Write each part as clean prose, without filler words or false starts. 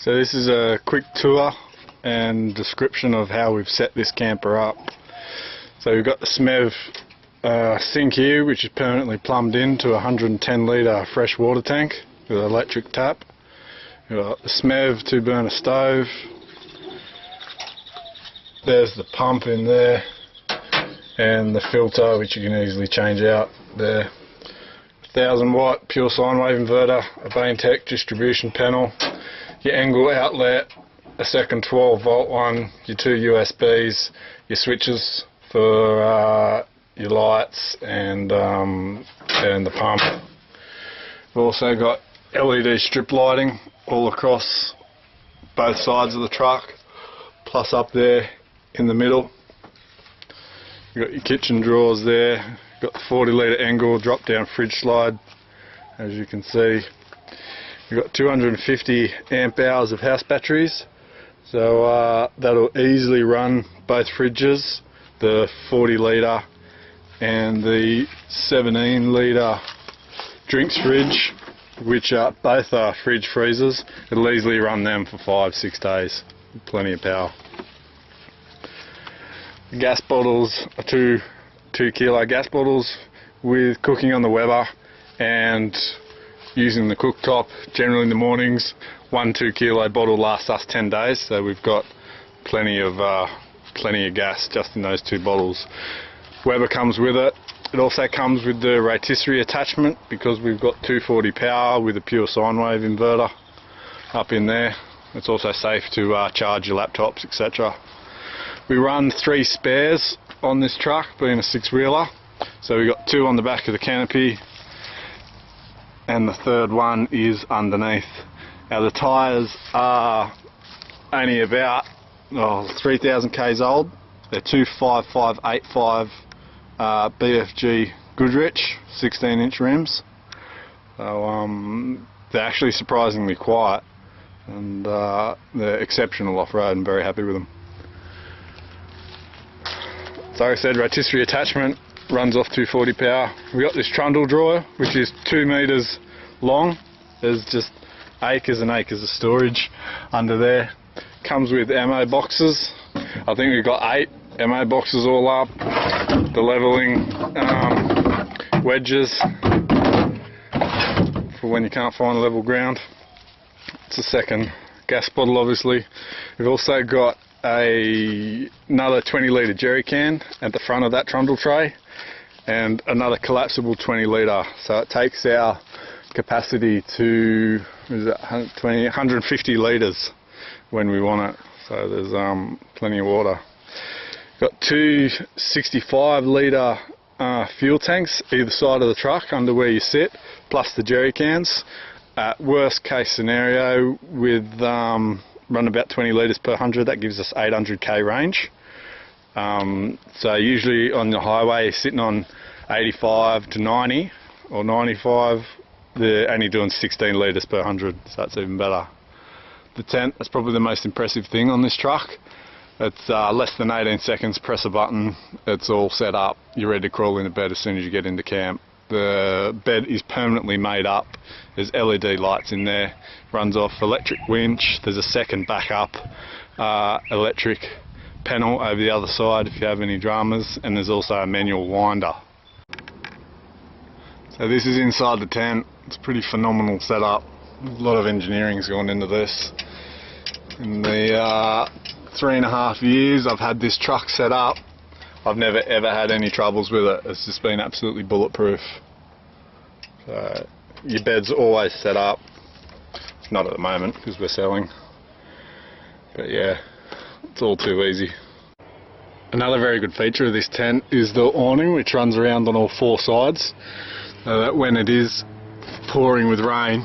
So this is a quick tour and description of how we've set this camper up. So we've got the SMEV sink here, which is permanently plumbed into a 110 litre fresh water tank with an electric tap. We've got the SMEV 2-burner stove. There's the pump in there and the filter, which you can easily change out there. 1000 watt pure sine wave inverter, a Perentie distribution panel, your angle outlet, a second 12 volt one, your two USBs, your switches for your lights and the pump. We've also got LED strip lighting all across both sides of the truck, plus up there in the middle. You've got your kitchen drawers there. Got the 40 litre angle drop down fridge slide, as you can see. We've got 250 amp hours of house batteries, so that'll easily run both fridges, the 40 litre and the 17 litre drinks fridge, which are both fridge freezers. It'll easily run them for 5-6 days, plenty of power. The gas bottles are two 2-kilo gas bottles with cooking on the Weber and using the cooktop generally in the mornings. 1 2-kilo bottle lasts us 10 days, so we've got plenty of gas just in those 2 bottles. Weber comes with it. It also comes with the rotisserie attachment because we've got 240 power with a pure sine wave inverter up in there. It's also safe to charge your laptops, etc. We run 3 spares on this truck, being a 6-wheeler, so we've got 2 on the back of the canopy and the 3rd one is underneath. Now the tyres are only about 3,000 k's old. They're 25585 BFG Goodrich 16-inch rims, so they're actually surprisingly quiet and they're exceptional off-road. I'm very happy with them. So like I said, rotisserie attachment, runs off 240 power. We've got this trundle drawer, which is 2 metres long. There's just acres and acres of storage under there. Comes with ammo boxes. I think we've got 8 ammo boxes all up. The levelling wedges for when you can't find level ground. It's a second gas bottle, obviously. We've also got another 20 litre jerry can at the front of that trundle tray and another collapsible 20 litre, so it takes our capacity to 150 litres when we want it, so there's plenty of water. Got 2 65 litre fuel tanks either side of the truck under where you sit, plus the jerry cans. Worst case scenario, with run about 20 litres per 100, that gives us 800k range. So usually on the highway sitting on 85 to 90 or 95, they're only doing 16 litres per 100, so that's even better. The tent, that's probably the most impressive thing on this truck. It's less than 18 seconds, press a button, it's all set up, you're ready to crawl into bed as soon as you get into camp. The bed is permanently made up, there's LED lights in there, runs off electric winch, there's a second backup electric panel over the other side if you have any dramas, and there's also a manual winder. So this is inside the tent. It's a pretty phenomenal setup. A lot of engineering's gone into this. In the 3.5 years I've had this truck set up, I've never ever had any troubles with it. It's just been absolutely bulletproof. So your bed's always set up. Not at the moment because we're selling. But yeah, it's all too easy. Another very good feature of this tent is the awning, which runs around on all 4 sides. So that when it is pouring with rain,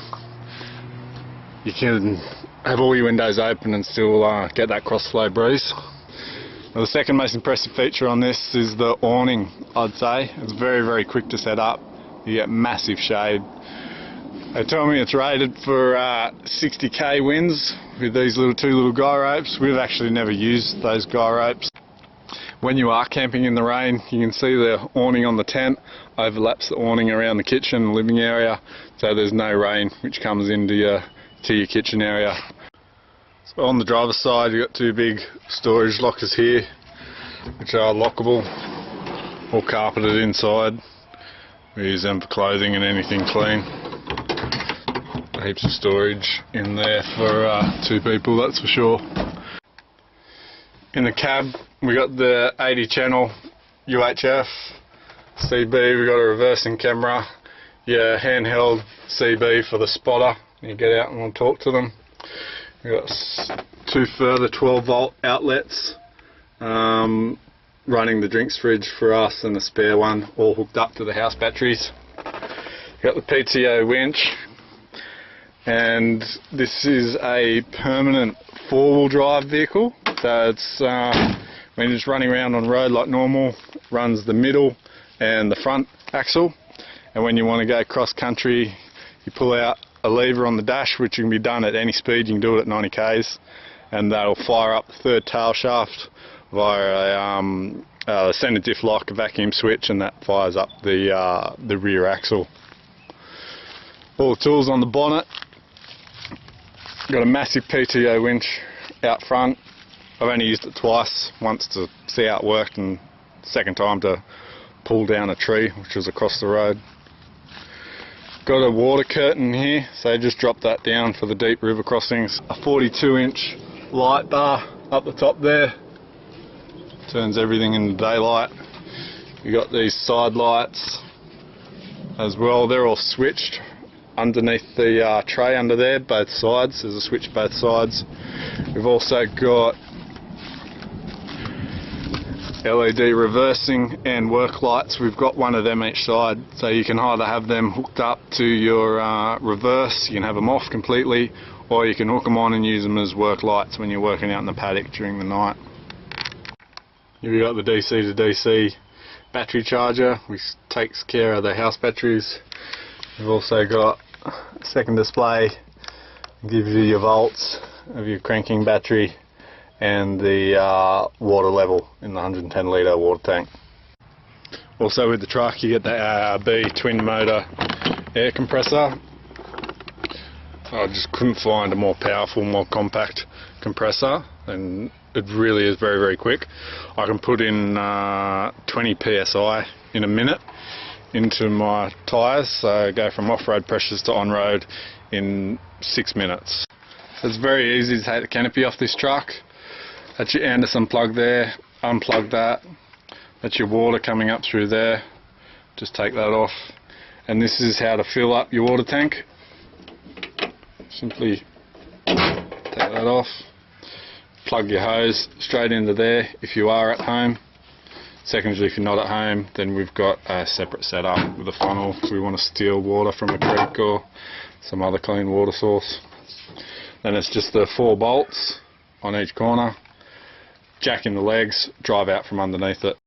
you can have all your windows open and still get that cross-flow breeze. Now, the second most impressive feature on this is the awning, I'd say. It's very, very quick to set up. You get massive shade. They tell me it's rated for 60k winds with these 2 little guy ropes. We've actually never used those guy ropes. When you are camping in the rain, you can see the awning on the tent overlaps the awning around the kitchen and living area, so there's no rain which comes into your kitchen area. So on the driver's side you've got two big storage lockers here, which are lockable, all carpeted inside. We use them for clothing and anything clean. Heaps of storage in there for two people, that's for sure. In the cab we got the 80 channel UHF CB, we got a reversing camera, your handheld CB for the spotter, you get out and we'll talk to them. We got two further 12 volt outlets running the drinks fridge for us and the spare one, all hooked up to the house batteries. We got the PTO winch, and this is a permanent four-wheel drive vehicle, so it's when you're just running around on road like normal, runs the middle and the front axle, and when you want to go cross country you pull out a lever on the dash, which can be done at any speed. You can do it at 90 k's, and that'll fire up the third tail shaft via a centre diff lock, a vacuum switch, and that fires up the rear axle. All the tools on the bonnet. Got a massive PTO winch out front. I've only used it twice, once to see how it worked and second time to pull down a tree which was across the road. Got a water curtain here, so just drop that down for the deep river crossings. A 42-inch light bar up the top there, turns everything into daylight. You got these side lights as well, they're all switched underneath the tray under there, both sides. There's a switch both sides. We've also got LED reversing and work lights. We've got one of them each side, so you can either have them hooked up to your reverse, you can have them off completely, or you can hook them on and use them as work lights when you're working out in the paddock during the night. You've got the DC to DC battery charger, which takes care of the house batteries. We've also got a second display, gives you your volts of your cranking battery and the water level in the 110 litre water tank. Also with the truck you get the ARB twin motor air compressor. I just couldn't find a more powerful, more compact compressor, and it really is very, very quick. I can put in 20 psi in a minute into my tyres, so go from off-road pressures to on-road in 6 minutes. So it's very easy to take the canopy off this truck. That's your Anderson plug there, unplug that. That's your water coming up through there, just take that off. And this is how to fill up your water tank. Simply take that off, plug your hose straight into there if you are at home. Secondly, if you're not at home, then we've got a separate setup with a funnel if we want to steal water from a creek or some other clean water source. Then it's just the 4 bolts on each corner, jack in the legs, drive out from underneath it.